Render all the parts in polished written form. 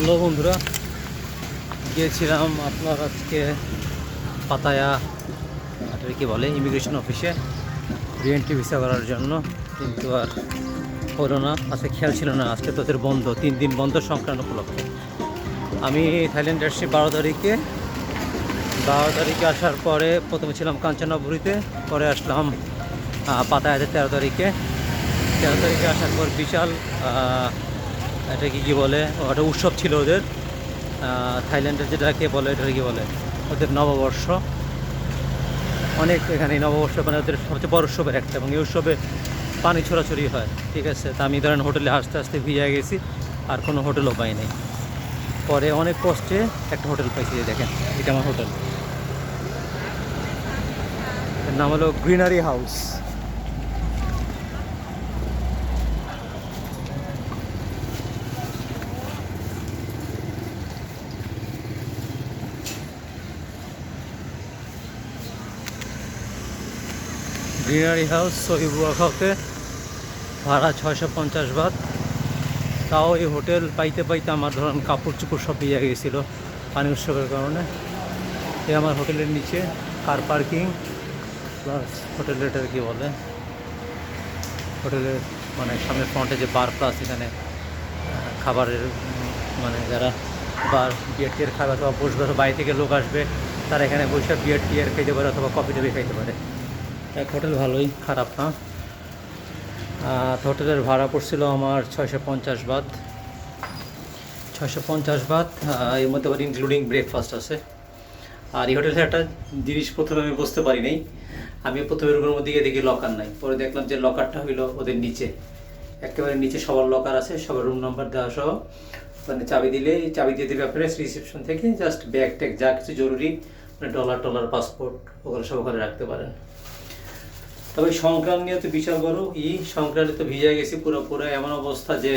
Hello বন্ধুরা, গিয়েছিলাম আপনার আজকে পাতায়া, এটা কি বলে, ইমিগ্রেশন অফিসে রিএন্ট্রি ভিসা করার জন্য। কিন্তু আর হলো না, আজকে খেয়াল ছিল না, আজকে তোদের বন্ধ, 3 দিন বন্ধ সংক্রান্ত উপলক্ষে। আমি থাইল্যান্ড আসছি 12 তারিখে। 12 তারিখে আসার পরে প্রথমে ছিলাম কাঞ্চনাবুরিতে, পরে আসলাম পাতায়াতে 13 তারিখে। 13 তারিখে আসার পর বিশাল এটা কি বলে, ওটা উৎসব ছিল ওদের, থাইল্যান্ডের যেটাকে বলে, এটা কি বলে, ওদের নববর্ষ। অনেক এখানে নববর্ষ মানে ওদের সবচেয়ে বড় উৎসবের একটা, এবং এই উৎসবে পানি ছোড়াছড়ি হয়। ঠিক আছে, তা আমি ধরেন হোটেলে আস্তে আস্তে ভিজে গেছি, আর কোনো হোটেলও পাই নাই। পরে অনেক কষ্টে একটা হোটেল পাইছি, দেখেন এটা আমার হোটেল, এর নাম হলো গ্রিনারি হাউস। গ্রিনারি হাউস সহিবুয়াখাতে, ভাড়া 650 বাত। তাও এই হোটেল পাইতে পাইতে আমার ধরুন কাপড় চোপড় সব ভিজে গিয়েছিলো পানি উৎসবের কারণে। এই আমার হোটেলের নিচে কার পার্কিং প্লাস হোটেলের কি বলে, হোটেলের মানে সামনে ফ্রন্টে যে বার, প্লাস এখানে খাবারের মানে যারা বার বিয়ার টিয়ার খাবে অথবা বসবে, অথবা বাইরে থেকে লোক আসবে, তারা এখানে বসে বিয়ার টিয়ার খাইতে পারে অথবা কফি টফি খাইতে পারে। এক হোটেল ভালোই, খারাপ না। তো হোটেলের ভাড়া পড়ছিল আমার 650 বাত। 650 বাত, এর মধ্যে আবার ইনক্লুডিং ব্রেকফাস্ট আছে। আর এই হোটেলের একটা জিনিস প্রথমে আমি বুঝতে পারি নাই। আমি প্রথমে রুমের মধ্যে গিয়ে দেখি লকার নাই, পরে দেখলাম যে লকারটা হইলো ওদের নিচে, একেবারে নিচে সবার লকার আছে, সবার রুম নাম্বার দেওয়া সহ। মানে চাবি দিলেই, চাবি দিয়ে দেবে আপনার রিসেপশন থেকে, জাস্ট ব্যাগ ট্যাগ যা কিছু জরুরি, মানে ডলার টলার পাসপোর্ট ওগুলো সব ওখানে রাখতে পারেন। তবে সংক্রান্ত নিয়ে তো বিশাল বড় সংক্রান্তে তো ভিজে গেছি পুরো এমন অবস্থা যে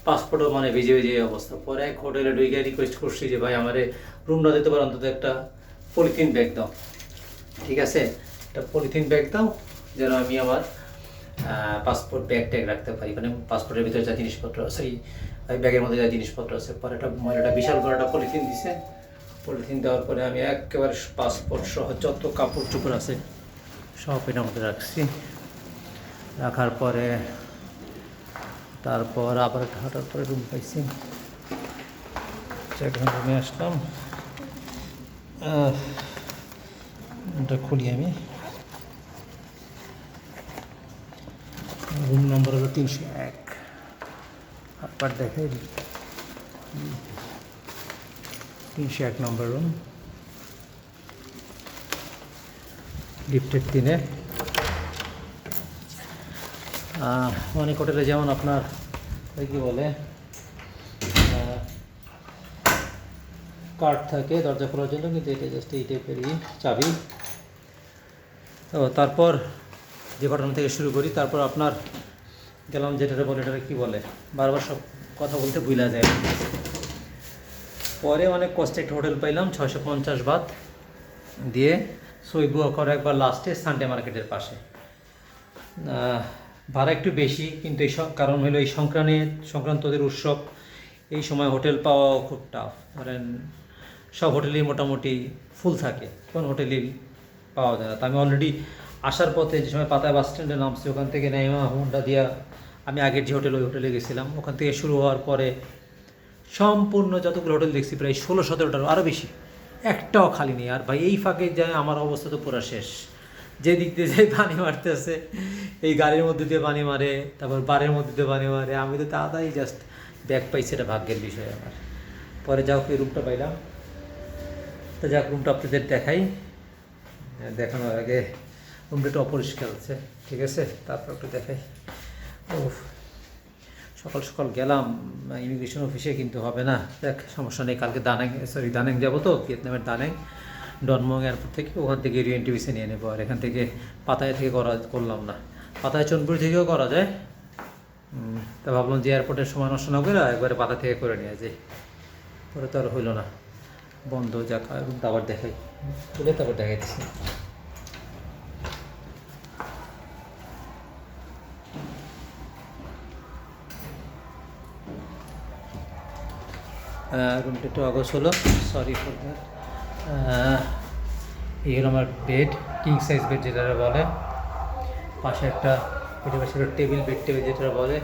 পাসপোর্টও মানে ভিজে ভিজে অবস্থা। পরে এক হোটেলে ঢুকে রিকোয়েস্ট করছি যে ভাই আমারে রুম না দিতে পারো, অন্তত একটা পলিথিন ব্যাগ দাও। ঠিক আছে, একটা পলিথিন ব্যাগ দাও যেন আমি আমার পাসপোর্ট ব্যাগ ট্যাগ রাখতে পারি, মানে পাসপোর্টের ভিতরে যা জিনিসপত্র আছে, এই ব্যাগের মধ্যে যা জিনিসপত্র আছে। পরে একটা মহিলাটা বিশাল বড় একটা পলিথিন দিছে। পলিথিন দেওয়ার পরে আমি একেবারে পাসপোর্ট সহ যত কাপড় চোপড় আছে সব এটার মধ্যে রাখছি। রাখার পরে তারপর আবার একটা হাঁটার পরে রুম পাইছি, এখন রুমে আসলাম। এটা খুলি আমি, রুম নম্বর হলো 301। আবার দেখাই, 301 নম্বর রুম, লিফটের 3-এ। অনেক হোটেলে যেমন আপনার ওই কী বলে কার্ড থাকে দরজা খোলার জন্য, কিন্তু এটা জাস্ট এই টাইপেরই চাবি। তো তারপর যে ঘটনা থেকে শুরু করি, তারপর আপনার গেলাম যেটা বলে, এটা কী বলে, বারবার সব কথা বলতে ভুলা যায়। পরে অনেক কষ্টে একটা হোটেল পাইলাম 650 বাত দিয়ে, সইবুয়াখার একবার লাস্টে সানডে মার্কেটের পাশে। ভাড়া একটু বেশি, কিন্তু এই কারণ হলো এই সংক্রান্তদের উৎসব, এই সময় হোটেল পাওয়াও খুব টাফ। ধরেন সব হোটেলই মোটামুটি ফুল থাকে, কোন হোটেলই পাওয়া যায় না। তো আমি অলরেডি আসার পথে যে সময় পাতায় বাস স্ট্যান্ডে নামছি, ওখান থেকে নেমা হুন্ডা দিয়া আমি আগের যে হোটেল, ওই হোটেলে গেছিলাম। ওখান থেকে শুরু হওয়ার পরে সম্পূর্ণ যতগুলো হোটেল দেখছি প্রায় 16-17টার আরও বেশি, একটাও খালি নেই। আর ভাই এই ফাঁকে যায় আমার অবস্থা তো পুরো শেষ। যে দিক দিয়ে যাই পানি মারতেছে, এই গাড়ির মধ্যে দিয়ে পানি মারে, তারপর বারের মধ্যে দিয়ে পানি মারে। আমি তো তাড়াতাড়ি জাস্ট ব্যাগ পাইছি, এটা ভাগ্যের বিষয় আমার। পরে যাও এই রুমটা পাইলাম, তো যাক রুমটা আপনাদের দেখাই। দেখানোর আগে রুমটা একটু অপরিষ্কার আছে, ঠিক আছে, তারপর একটু দেখাই। ও সকাল সকাল গেলাম ইমিগ্রেশন অফিসে, কিন্তু হবে না, দেখ সমস্যা নেই। কালকে দানেং যাবো তো, ভিয়েতনামের দানেং, ডনমং এয়ারপোর্ট থেকে, ওখান থেকে রিএন্ট্রি ভিসা নিয়ে নেবো। আর এখান থেকে পাতায় থেকে করলাম না, পাতায় চনপুর থেকেও করা যায়। তা ভাবলাম যে এয়ারপোর্টের সময় নষ্ট না করে একবারে পাতা থেকে করে নিয়ে যায়। পরে তো আর হইলো না, বন্ধ। যাক রুমটা আবার দেখাই, খুলে তারপর দেখাইতেছি। রুমটা একটু অগোছ হলো, সরি ফর দ্যাট। এই হলো আমার বেড, কিং সাইজ বেড যেটা বলে। পাশে একটা এটা পাশে একটা টেবিল, বেড টেবিল যেটা বলে।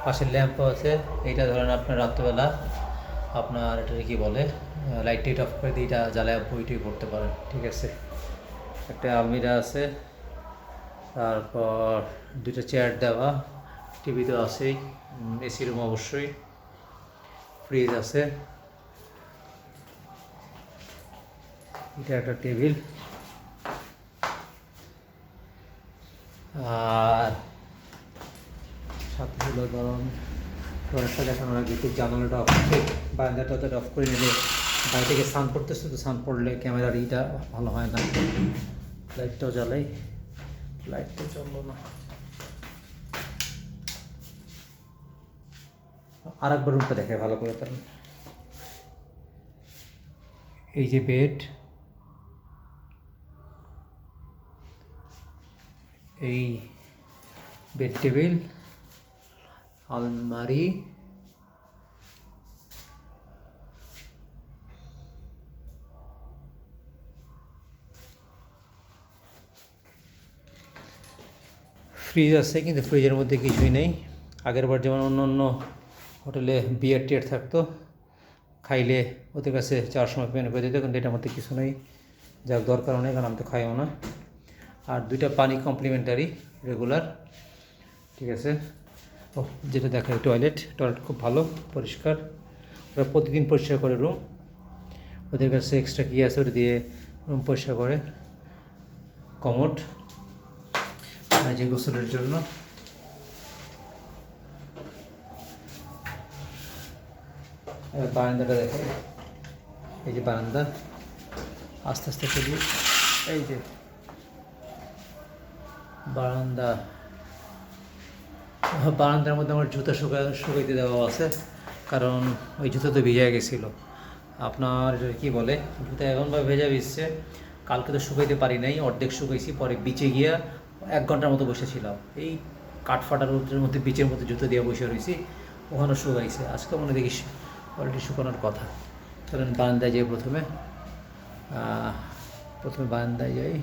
পাশে ল্যাম্পও আছে। এইটা ধরেন আপনার রাত্রেবেলা আপনার এটাকে কী বলে, লাইট টাইট অফ করে দিয়ে এটা জ্বালায় বইটই পড়তে পারেন, ঠিক আছে। একটা আলমিরা আছে, তারপর দুটো চেয়ার দেওয়া, টিভি তো আছেই, এসি রুম অবশ্যই, ফ্রিজ আছে, এটা একটা টেবিল। আর সাথে হলো ধরুন একটা দেখানোর আগে একটু জানালাটা অফ করে, বারান্দাটা অফ করে নিলে বাইরে থেকে সান পড়তেছে, তো সান পড়লে ক্যামেরার ইটা ভালো হয় না। লাইটটাও জ্বালাই, লাইটটা জ্বললো না। আর একবার রুমটা দেখায় ভালো করে তার। এই যে বেড, এই বেড টেবিল, আলমারি, ফ্রিজ আছে কিন্তু ফ্রিজের মধ্যে কিছুই নেই। আগের বার যেমন অন্য অন্য হোটেলে বিয়ার টিয়ার থাকতো, খাইলে ওদের কাছে যাওয়ার সময় পেমেন্ট করে দিত, কিন্তু এটার মধ্যে কিছু নেই, যার দরকারও নেই, কারণ আমি তো খাইও না। আর দুইটা পানি কমপ্লিমেন্টারি রেগুলার, ঠিক আছে। ও যেটা দেখায় টয়লেট খুব ভালো পরিষ্কার, ওরা প্রতিদিন পরিষ্কার করে রুম, ওদের কাছে এক্সট্রা কি আছে ওটা দিয়ে রুম পরিষ্কার করে। কমোড যে গোসলের জন্য, বারান্দাটা দেখে, এই যে বারান্দা, আস্তে আস্তে চলি, এই যে বারান্দা, বারান্দার মধ্যে আমার জুতা শুকাইতে দেওয়া আছে, কারণ ওই জুতো তো ভিজে গেছিলো। আপনার কি বলে, জুতা এমনভাবে ভেজা ভিজছে, কালকে তো শুকাইতে পারি নাই, অর্ধেক শুকাইছি, পরে বিচে গিয়া 1 ঘন্টার মতো বসেছিলাম, এই কাঠফাটা রোদের মধ্যে বিচের মধ্যে জুতো দিয়ে বসে রয়েছি, ওখানে শুকাইছে। আজকে মনে দেখিস অলরেডি শুকানোর কথা। চলেন বারান্দায় যাই, প্রথমে বারান্দায় যাই।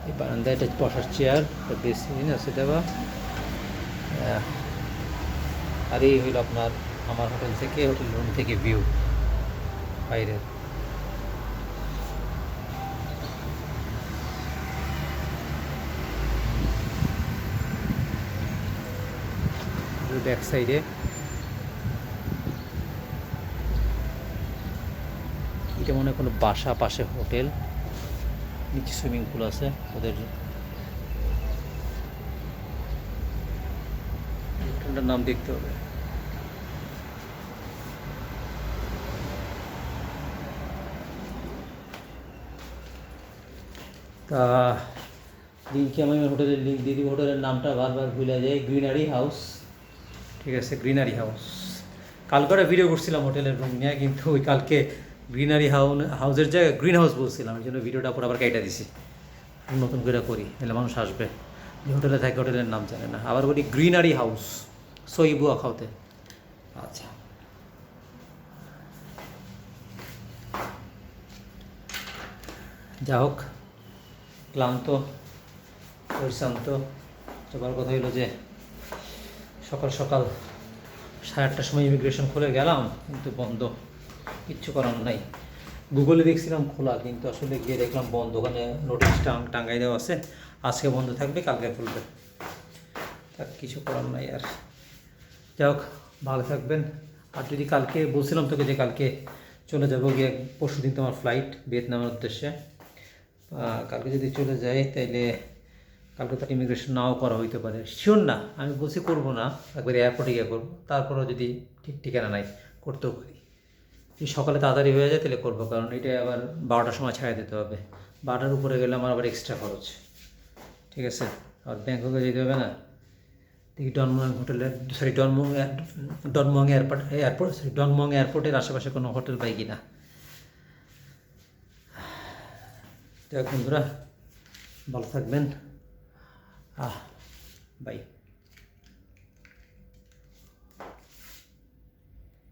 এই বারান্দায় এটা বসার চেয়ার, বেসিন আছে দেওয়া। আর এই হইল আপনার আমার হোটেল থেকে, হোটেল রুম থেকে ভিউ বাইরের। ব্যাক সাইডে এটা মনে হয় কোনো বাসা, পাশে হোটেল, নিচে সুইমিং পুল আছে ওদের। হোটেলটার নাম দেখতে হবে। তা লিঙ্কে আমি হোটেলের লিঙ্ক দিয়ে দিব, হোটেলের নামটা বারবার ভুলে যাই, গ্রিনারি হাউস, ঠিক আছে, গ্রিনারি হাউস। কালকে ভিডিও করছিলাম হোটেলের রুম নিয়ে, কিন্তু ওই কালকে গ্রিনারি হাউসের জায়গায় গ্রিন হাউস বলছিলাম, এই জন্য ভিডিওটা পুরো আবার কেটে দিছি। নতুন করে করি, এলে মানুষ আসবে, যে হোটেলে থাকে হোটেলের নাম জানে না। আবার বলি গ্রিনারি হাউস, সইবুয়া খাওতে। আচ্ছা, যা হোক, ক্লান্ত পরিশ্রান্ত। সবার কথা হইলো যে সকাল সকাল 8:30টার সময় ইমিগ্রেশন খুলে গেলাম, কিন্তু বন্ধ, কিচ্ছু করার নাই। গুগলে দেখছিলাম খোলা, কিন্তু আসলে গিয়ে দেখলাম বন্ধ। ওখানে নোটিশ টাঙ্গাই দেওয়া আছে, আজকে বন্ধ থাকবে, কালকে খুলবে, তার কিছু করার নাই আর। যাই হোক, ভালো থাকবেন। আর যদি কালকে বলছিলাম তোকে যে কালকে চলে যাবো গিয়ে, পরশু দিন তোমার ফ্লাইট ভিয়েতনামের উদ্দেশ্যে, কালকে যদি চলে যাই তাইলে কালকে তো ইমিগ্রেশন নাও করা হইতে পারে, শিওর না। আমি বলছি করবো না, একবারে এয়ারপোর্টে গিয়ে করবো, তারপরেও যদি ঠিক ঠিকানা নাই করতেও পারি। যদি সকালে তাড়াতাড়ি হয়ে যায় তাহলে করবো, কারণ এটা আবার 12টার সময় ছেড়ে দিতে হবে, 12টার উপরে গেলে আমার আবার এক্সট্রা খরচ, ঠিক আছে। আর ব্যাংককে যেতে হবে না, দেখি ডনমুয়াং হোটেলের, সরি ডনমুয়াং এয়ারপোর্টের আশেপাশে কোনো হোটেল পাই কি না। যাই হোক বন্ধুরা, ভালো থাকবেন, বাই।